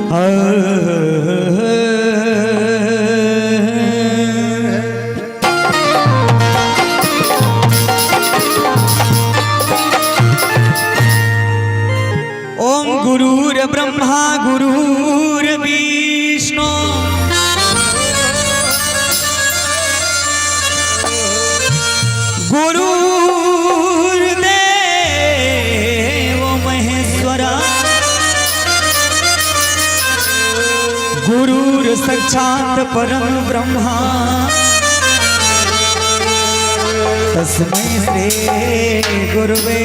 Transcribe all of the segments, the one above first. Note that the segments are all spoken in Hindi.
ओम गुरुर् ब्रह्मा गुरुर्विष्णु गुरुर्देव महेश्वरा गुरुर् साक्षात् परम ब्रह्मा तस्मै श्री गुरुवे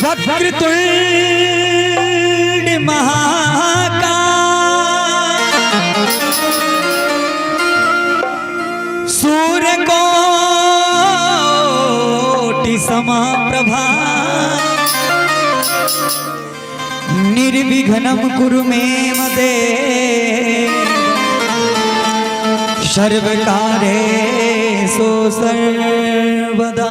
वक्रतुंड महाकाय सूर्यकोटि समप्रभा निर्विघ्नं कुरु मे देव सर्वकार्येषु सर्वदा।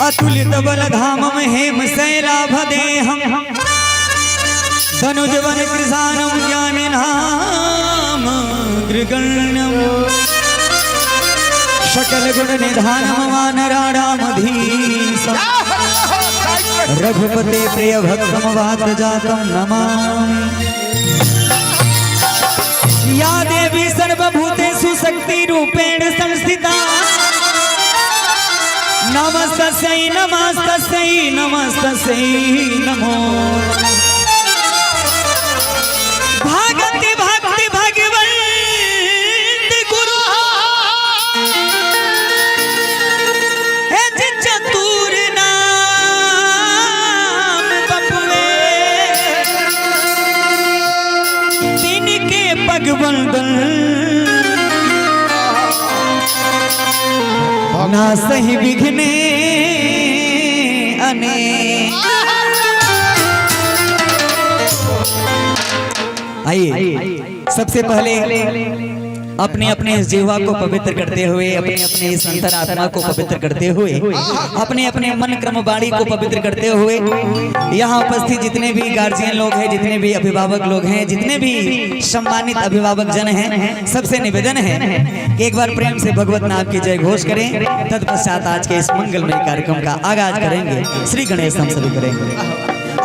अतुलित बलधामं हेम शैलाभदेहं धनुजवन कृशानं ज्ञानिनाम गृगण्यं सकल गुण निधानं वानराणामधीशं रघुपते प्रिय भक्तं वातजातं नमामि। या देवी सर्वभूतेषु शक्तिरूपेण संस्थिता नमस्तस्यै नमस्तस्यै नमस्तस्यै नमो भगति भक्ति भगवंत गुरु हे चतुर नाम बपुए तिनके पगवंदन ना सही विघ्ने अने आइए सबसे पहले अपने अपने जीवा को पवित्र करते हुए अपने अपने इस अंतरात्मा को पवित्र करते हुए अपने अपने मन क्रम वाणी को पवित्र करते हुए यहाँ उपस्थित जितने भी गार्जियन लोग हैं, जितने भी अभिभावक लोग हैं, जितने भी सम्मानित अभिभावक जन हैं, सबसे निवेदन है कि एक बार प्रेम से भगवत नाम की जय घोष करें। तत्पश्चात आज के इस मंगलमय कार्यक्रम का आगाज करेंगे। श्री गणेश हम सभी करेंगे।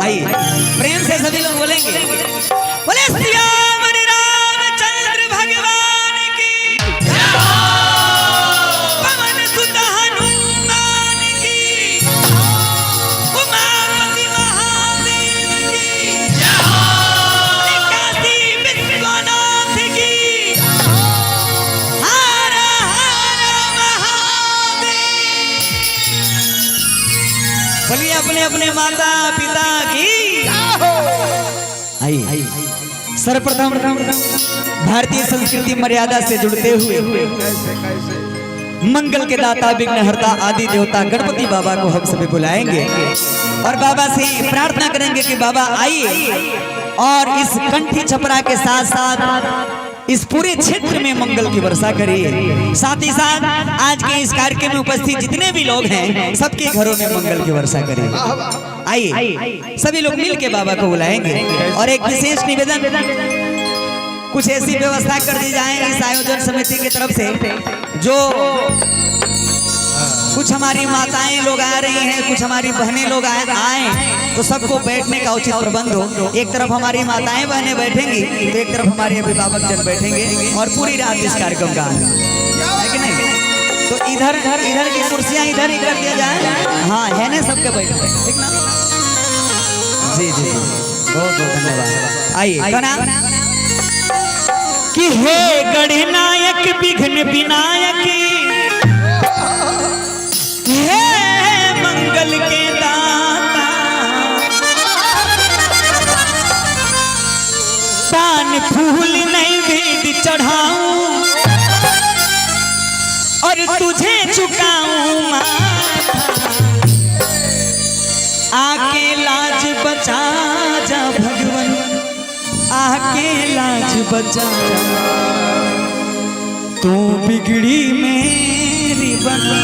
आइए प्रेम से सभी लोग बोलेंगे बोले श्री राम रामचंद्र भगवान की पवन सुत हनुमान की उमापति महादेव की काशी विश्वनाथ की हर हर महादेव। बोलिए अपने अपने माता पिता की। आइए सर्वप्रथम भारतीय संस्कृति मर्यादा से जुड़ते हुए मंगल के दाता विघ्नहर्ता आदि देवता गणपति बाबा को हम सभी बुलाएंगे और बाबा से प्रार्थना करेंगे कि बाबा आइए और इस कंठी छपरा के साथ साथ इस पूरे क्षेत्र में मंगल की वर्षा करिए। साथ ही साथ आज के इस कार्यक्रम में उपस्थित जितने भी लोग हैं सबके घरों में मंगल की वर्षा करिए। आइए सभी लोग मिल के बाबा को बुलाएंगे और एक विशेष निवेदन कुछ ऐसी व्यवस्था कर दी जाए इस आयोजन समिति की तरफ से जो कुछ हमारी माताएं लोग आ रही हैं, कुछ हमारी बहनें लोग आए तो सबको बैठने का उचित प्रबंध हो। एक तरफ हमारी माताएं बहनें बैठेंगी तो एक तरफ हमारे अभिभावक जन बैठेंगे और पूरी रात इस कार्यक्रम का है कि नहीं। तो इधर इधर की कुर्सियां इधर ही कर दिया जाए। हाँ है ना, सबके बैठे ठीक ना। जी जी बहुत बहुत धन्यवाद। आइए कि हे गणनायक विघ्न विनायक हे मंगल के दाता पान फूल नैवेद्य चढ़ाऊं और तुझे झुकाऊं आके लाज बचा जा भगवान, आके लाज बचा जा। तू बिगड़ी मेरी बना।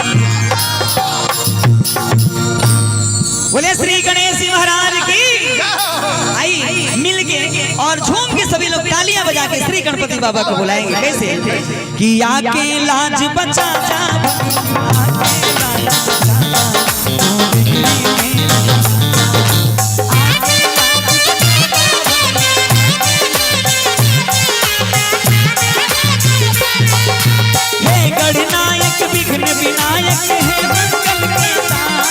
बोले श्री गणेश महाराज की। आई मिलके और झूम के सभी लोग तालियां बजा के श्री गणपति बाबा को बुलाएंगे। कैसे कि आके लाज बचा जा, हे गणनायक विघ्न विनायक है मंगल के दाता।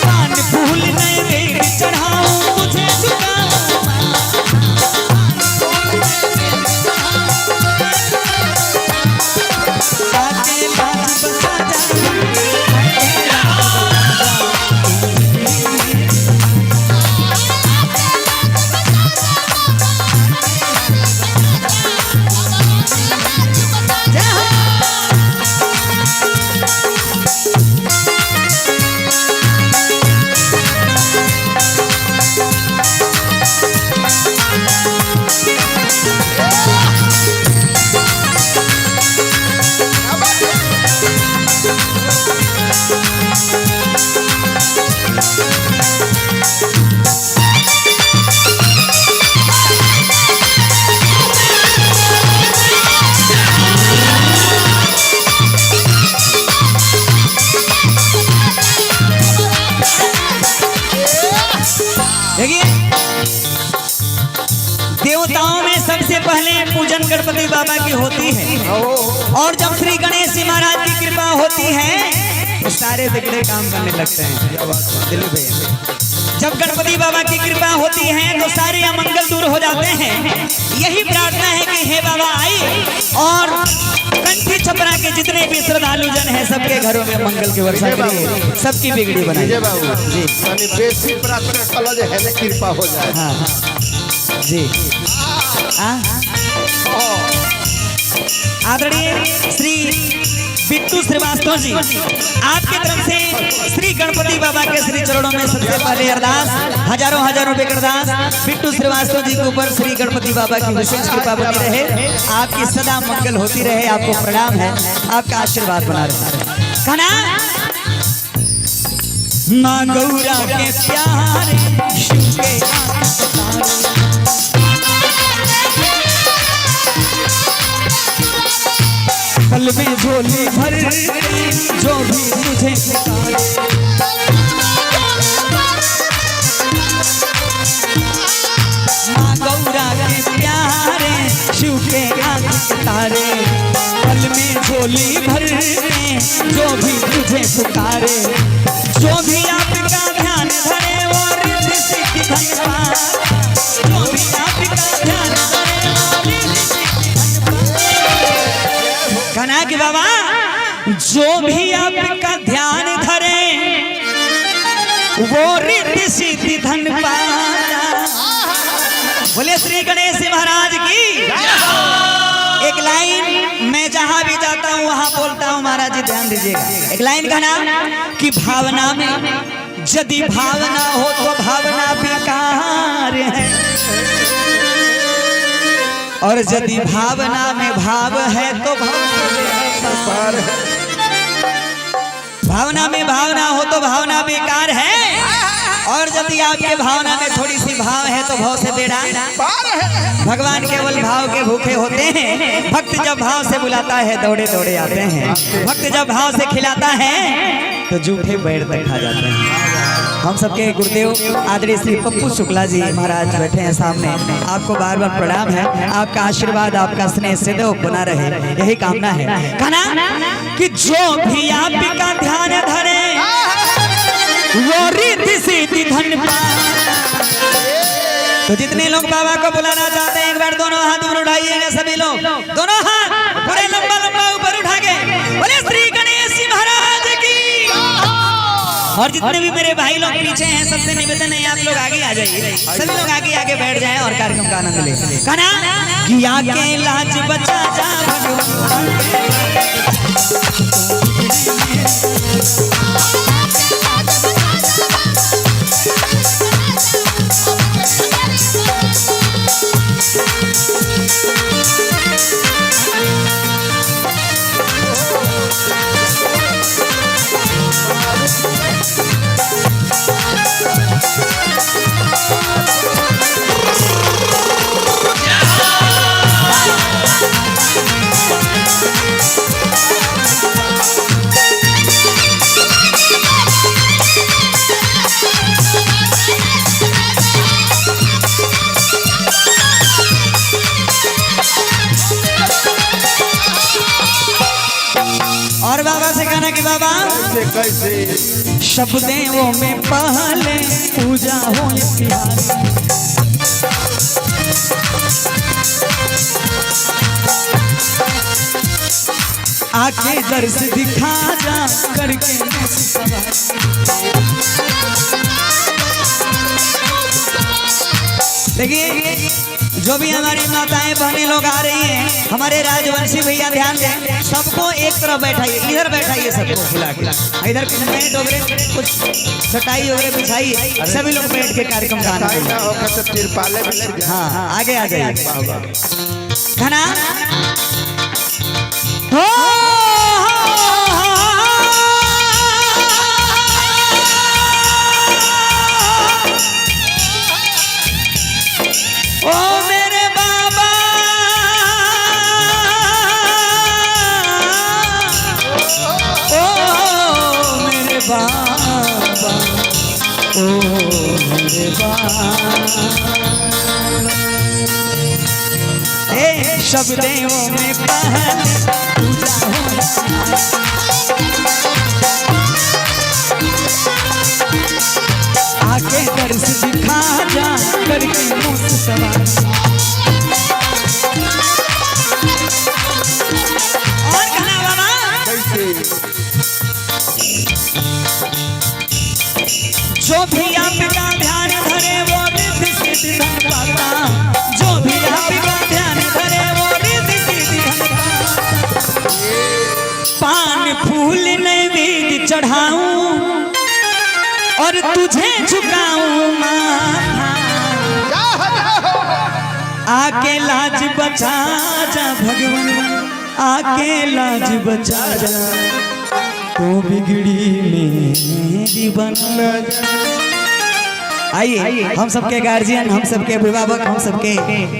पान फूल नैवेद्य चढ़ाऊं तुझे झुकाऊं, आके लाज बचा जा। देवताओं में सबसे पहले पूजन गणपति बाबा की होती है, और जब श्री गणेश जी महाराज की कृपा होती है तो सारे बिगड़े काम करने लगते हैं। दिलू भैया, जब गणपति बाबा की कृपा होती है तो सारे अमंगल दूर हो जाते हैं। यही प्रार्थना है कि हे बाबा आई और कंठी छपरा के जितने भी श्रद्धालु जन हैं सबके घरों में मंगल की वर्षा करिए, सबकी बिगड़ी बनाइए जी। बेसिक प्रार्थना कल जो है कृपा हो जाए। हाँ जी। आदरणीय श्री बिट्टू श्रीवास्तव जी, आपकी तरफ से श्री गणपति बाबा के श्री चरणों में सबसे पहले अरदास, हजारों हजारों रुपए अरदास बिट्टू श्रीवास्तव जी के ऊपर श्री गणपति बाबा की विशेष कृपा बनी रहे, आपकी सदा मंगल होती रहे। आपको प्रणाम है, आपका आशीर्वाद बना रहे। कहना माँ गौरा के प्यारे शिव के कल में झोली भर जो भी तुझे पुकारे, माँ गौरा के प्यारे शिव के आंख तारे, कल में झोली भर जो भी तुझे पुकारे, जो भी आपका ध्यान धरे वो रिद्धि सिद्धि धन पाए, जो भी आपका ध्यान धरे वो रिद्धि सिद्धि धन पाए। कहना कि बाबा जो भी आपका ध्यान धरे वो रिद्धि सिद्धि धन पाता। बोले श्री गणेश महाराज की। एक लाइन मैं जहां भी जाता हूं वहां बोलता हूं, महाराज जी ध्यान दीजिएगा। एक लाइन का नाम कि भावना में यदि भावना हो तो भावना बेकार है, और यदि भावना में भाव है तो भावना में भावना हो तो भावना बेकार है, और यदि आपके भावना में थोड़ी सी भाव है तो भाव से बेड़ा पार है। भगवान केवल भाव के भूखे होते हैं। भक्त जब भाव से बुलाता है दौड़े दौड़े आते हैं, भक्त जब भाव से खिलाता है तो जूठे बैठ तक खा जाते हैं। हम सबके गुरुदेव आदरणीय श्री पप्पू शुक्ला जी महाराज बैठे हैं सामने, आपको बार बार प्रणाम है। आपका आशीर्वाद, आपका स्नेह सदैव बना रहे, यही कामना है। कहना कि जो भी आपका ध्यान धरे वो रिद्धि सिद्धि धन पाए। तो जितने लोग बाबा को बुलाना चाहते हैं एक बार दोनों हाथ ऊपर उठाइएगा, सभी लोग दोनों हाथ पूरे लंबा लंबा ऊपर उठा के बोले श्री गणेश जी महाराज की। और जितने भी मेरे भाई लोग पीछे हैं सबसे निवेदन है आप लोग आगे आ जाइए, सभी लोग आगे आगे बैठ जाएं और कार्यक्रम का आनंद ले। कहना कि आके लाज बचा जा भगवान। कैसे कैसे सब देवों में पहले पूजा हो बिहारी। आके दर्श दिखा जा करके देखिए, जो भी हमारी माताएं बहनें लोग आ रही हैं, हमारे राजवंशी भैया ध्यान दें, सबको एक तरफ बैठाइए, इधर बैठाइए सबको बुला के, इधर कुछ बैठ वगैरह कुछ चटाई वगैरह बिछाइए, सभी लोग बैठ के कार्यक्रम ना होगा तो तिरपाले भी लग जाए। हाँ आगे आ जाइए खाना हो। ओ मेरे बाबा ओ मेरे बाबा ओ मेरे बाबा ए सब देवों में पहले पूजा हो। आके दर्श दिखा जा करके मुझ सवार। और कहना बाबा जो भी आपका ध्यान धरे वो रिद्धि सिद्धि धन पाता, जो भी आपका ध्यान धरे वो रिद्धि सिद्धि धन पाता। पान फूल नैवेद्य चढ़ाऊं और तुझे झुकाऊं माथा, आके लाज बचा जा भगवान, आके लाज बचा जा, तो बिगड़ी मेरी बन जा। आइए हम सबके गार्जियन, हम सबके अभिभावक, हम सबके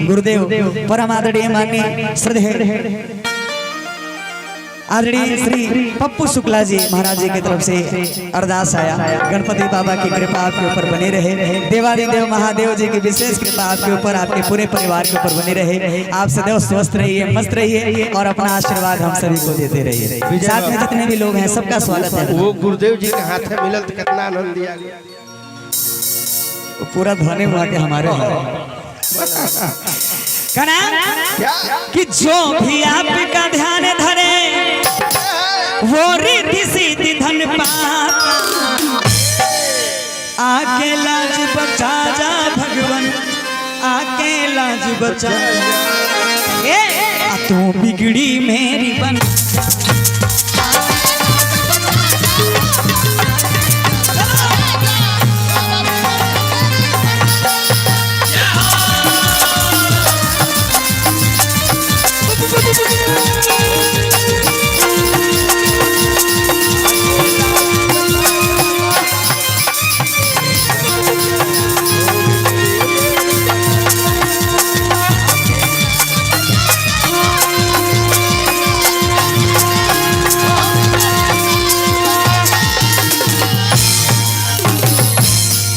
गुरुदेव परम आदरणीय माननीय श्रद्धेय आदरणीय श्री पप्पू शुक्ला जी महाराज जी की तरफ से अरदास आया, गणपति बाबा की कृपा आपके ऊपर बनी रहे, देवादिदेव महादेव जी की विशेष कृपा आपके ऊपर, आपके पूरे परिवार के ऊपर बनी रहे। आप सदैव स्वस्थ रहिए, मस्त रहिए और अपना आशीर्वाद हम सभी को देते रहिए। साथ में जितने भी लोग हैं सबका स्वागत है। वो गुरुदेव जी के हाथ में मिलल तो कितना आनंद दिया गया, पूरा ध्वनि हुआ के हमारे कहना कि जो भी आपका ध्यान धरे वो रिद्धि सिद्धि धन पाता, आके लाज बचा जा भगवान, आके लाज बचा जा, तू बिगड़ी मेरी बन।